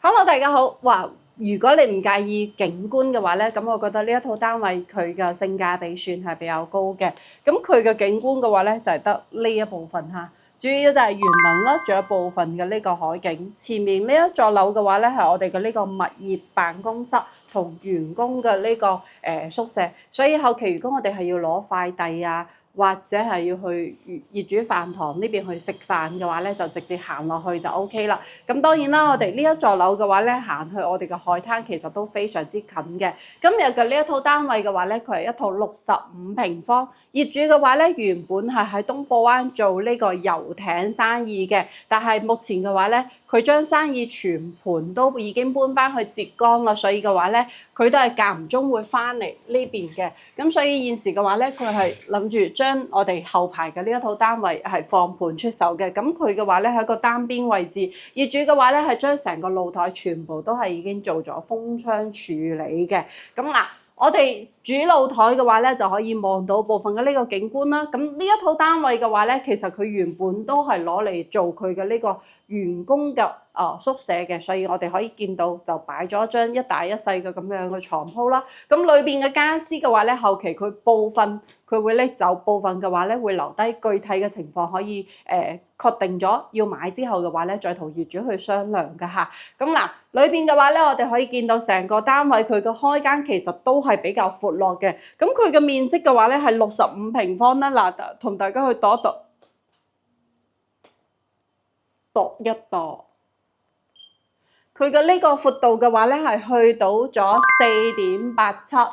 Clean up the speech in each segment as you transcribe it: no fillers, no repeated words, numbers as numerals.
Hello，大家好。哇，如果你唔介意景觀嘅話咧，咁我覺得呢一套單位佢嘅性價比算係比較高嘅。咁佢嘅景觀嘅話咧，就係得呢一部分嚇，主要就係園林啦，仲有部分嘅呢個海景。前面呢一座樓嘅話咧，係我哋嘅呢個物業辦公室同員工嘅呢個宿舍。所以後期如果我哋係要攞快遞啊，或者係要去業主飯堂呢邊去食飯嘅話咧，就直接行落去就 OK 啦。咁當然啦，我哋呢一座樓嘅話咧，行去我哋嘅海灘其實都非常之近嘅。今日嘅呢一套單位嘅話咧，佢係一套65平方。業主嘅話咧，原本係喺東埔灣做呢個遊艇生意嘅，但係目前嘅話咧，佢將生意全盤都已經搬翻去浙江啦，所以嘅話咧，佢都係間唔中會翻嚟呢邊嘅。咁所以現時嘅話咧，佢係諗住將我哋後排嘅呢一套單位係放盤出售嘅。咁佢嘅話咧係一個單邊位置，業主嘅話咧係將成個露台全部都係已經做咗封窗處理嘅。咁嗱，我哋主露台嘅話咧就可以望到部分嘅呢個景觀啦。咁呢一套單位嘅話咧，其實佢原本都係攞嚟做佢嘅呢個員工嘅宿舍嘅，所以我哋可以見到就擺咗一張一大一細嘅咁樣嘅床鋪啦。咁裏邊嘅家私嘅話咧，後期佢部分佢會拎走，部分嘅話咧會留低。具體嘅情況可以確定咗要買之後嘅話咧，再同業主去商量㗎嚇。咁嗱，裏邊嘅話咧，我哋可以見到成個單位佢嘅開間其實都係比較闊落嘅。咁佢嘅面積嘅話咧係65平方啦。嗱，同大家去度一度一度。佢嘅呢個闊度嘅話咧，係去到咗4.87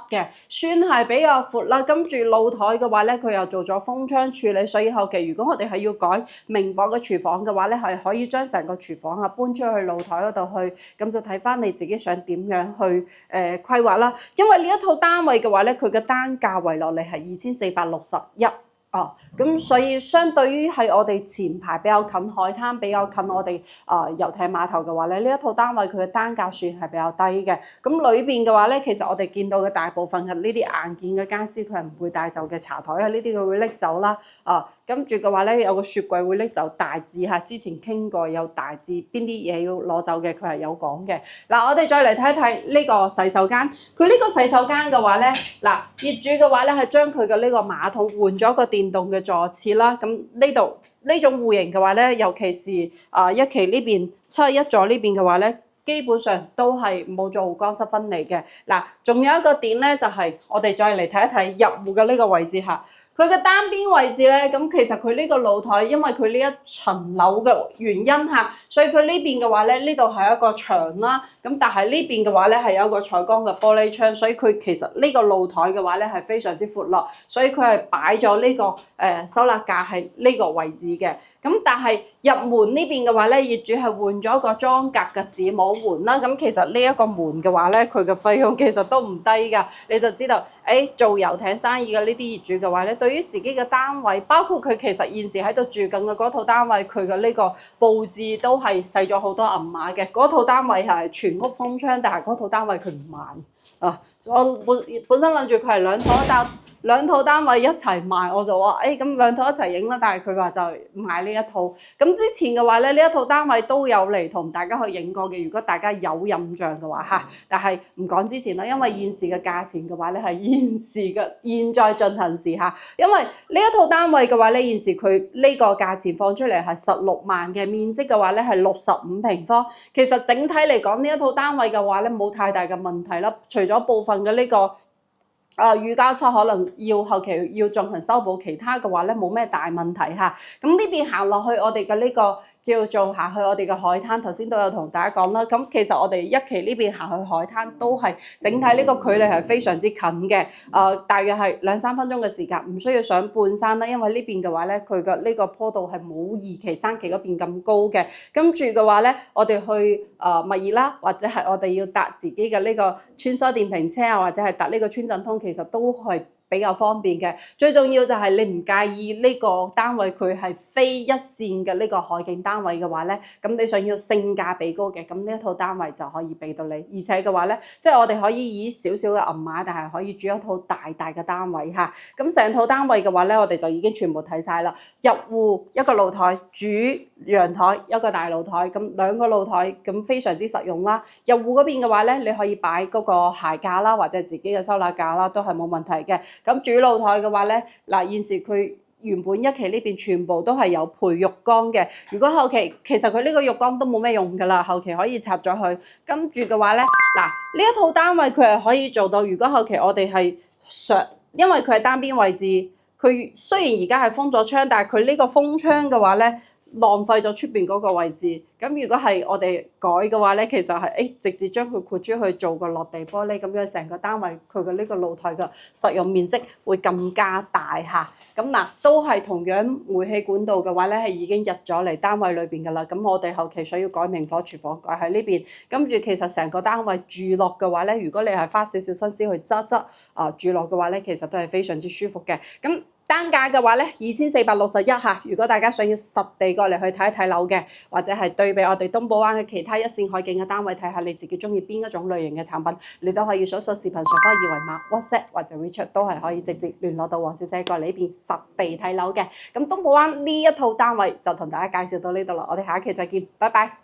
嘅，算係比較闊啦。跟住露台嘅話咧，佢又做咗封窗處理，所以後期如果我哋係要改明房嘅廚房嘅話咧，係可以將成個廚房搬出去露台嗰度去，咁就睇翻你自己想點樣去規劃啦。因為呢一套單位嘅話咧，佢嘅單價圍落嚟係2461。咁所以相對於係我哋前排比較近海灘，比較近我哋遊艇碼頭嘅話咧，呢一套單位佢嘅單價算係比較低嘅。咁裏邊嘅話咧，其實我哋見到嘅大部分嘅呢啲硬件嘅傢俬，佢係唔會帶走嘅。茶台啊，呢啲佢會拎走啦。跟住嘅話咧，有個雪櫃會拎走，大致嚇之前傾過，有大致邊啲嘢要攞走嘅，佢係有講嘅。嗱，我哋再嚟睇一睇呢個洗手間。佢呢個洗手間嘅話咧，嗱，業主嘅話咧係將佢嘅呢個馬桶換咗個電動嘅坐廁啦。咁呢度呢種戶型嘅話咧，尤其是一期呢邊71座呢邊嘅話咧，基本上都係冇做乾濕分離嘅。嗱，仲有一個點咧，就係我哋再嚟睇一睇入戶嘅呢個位置嚇。佢嘅單邊位置咧，咁其實佢呢個露台，因為佢呢一層樓嘅原因嚇，所以佢呢邊嘅話咧，呢度係一個牆啦。咁但係呢邊嘅話咧，係有一個採光嘅玻璃窗，所以佢其實呢個露台嘅話咧係非常之闊落，所以佢係擺咗呢個收納架喺呢個位置嘅。咁但係入門呢邊嘅話咧，業主係換咗個裝格嘅子母門啦。咁其實呢一個門嘅話咧，佢嘅費用其實都唔低㗎。你就知道，做遊艇生意嘅呢啲業主嘅話咧，對於自己嘅單位，包括佢其實現時喺度住緊嘅嗰套單位，佢嘅呢個佈置都係使咗好多銀碼嘅。嗰套單位係全屋封窗，但係嗰套單位佢唔賣。我本身諗住佢係兩套單位一齊賣，我就話咁兩套一齊影啦，但係佢話就唔買呢一套。咁之前嘅話咧，呢一套單位都有嚟同大家去影過嘅，如果大家有印象嘅話嚇。但係唔講之前啦，因為現時嘅價錢嘅話咧係現在進行時嚇。因為呢一套單位嘅話咧，現時佢呢個價錢放出嚟係16萬嘅，面積嘅話咧係65平方。其實整體嚟講，呢一套單位嘅話咧冇太大嘅問題啦，除咗部分嘅呢個乳膠漆可能要後期要進行修補，其他嘅話咧冇咩大問題嚇。咁呢邊行落去，我哋嘅呢個叫做行去我哋嘅海灘，頭先都有同大家講啦。咁其實我哋一期呢邊行去海灘都係整體呢個距離係非常之近嘅，大約係2-3分鐘嘅時間，唔需要上半山啦。因為呢邊嘅話咧，佢嘅呢個坡度係冇2期、3期嗰邊咁高嘅。跟住嘅話咧，我哋去物業啦，或者係我哋要搭自己嘅呢個穿梭電瓶車啊，或者係搭呢個村鎮通，其實都係比較方便嘅。最重要就係你唔介意呢個單位佢係非一線嘅呢個海景單位嘅話咧，咁你想要性價比高嘅，咁呢一套單位就可以俾到你。而且嘅話咧，即係我哋可以以少少嘅銀碼，但係可以住一套大大嘅單位嚇。咁成套單位嘅話咧，我哋就已經全部睇晒啦。入戶一個露台，主陽台，一個大露台，咁兩個露台咁非常之實用啦。入戶嗰邊嘅話咧，你可以擺嗰個鞋架啦，或者自己嘅收納架啦，都係冇問題嘅。咁主露台嘅話咧，嗱現時佢原本一期呢邊全部都係有配浴缸嘅，如果後期其實佢呢個浴缸都冇咩用㗎啦，後期可以拆咗佢。跟住嘅話咧，嗱呢一套單位佢係可以做到，如果後期我哋係因為佢係單邊位置，佢雖然而家係封咗窗，但係佢呢個封窗嘅話咧，浪費咗出邊嗰個位置。咁如果係我哋改嘅話咧，其實係直接將佢豁出去做個落地玻璃，咁樣成個單位佢嘅呢個露台嘅實用面積會更加大嚇。咁嗱，都係同樣煤氣管道嘅話咧，係已經入咗嚟單位裏邊㗎啦。咁我哋後期需要改明火廚房，改喺呢邊。跟住其實成個單位住落嘅話咧，如果你係花少少心思去執住落嘅話咧，其實都係非常之舒服嘅。咁單價嘅話咧，2461嚇。如果大家想要實地過嚟去睇一睇樓嘅，或者係對比我哋東寶灣嘅其他一線海景嘅單位，睇下你自己中意邊一種類型嘅產品，你都可以掃視頻上方二維碼 WhatsApp 或者 WeChat 都係可以直接聯絡到黃小姐過嚟呢邊實地睇樓嘅。咁東寶灣呢一套單位就同大家介紹到呢度啦，我哋下一期再見，拜拜。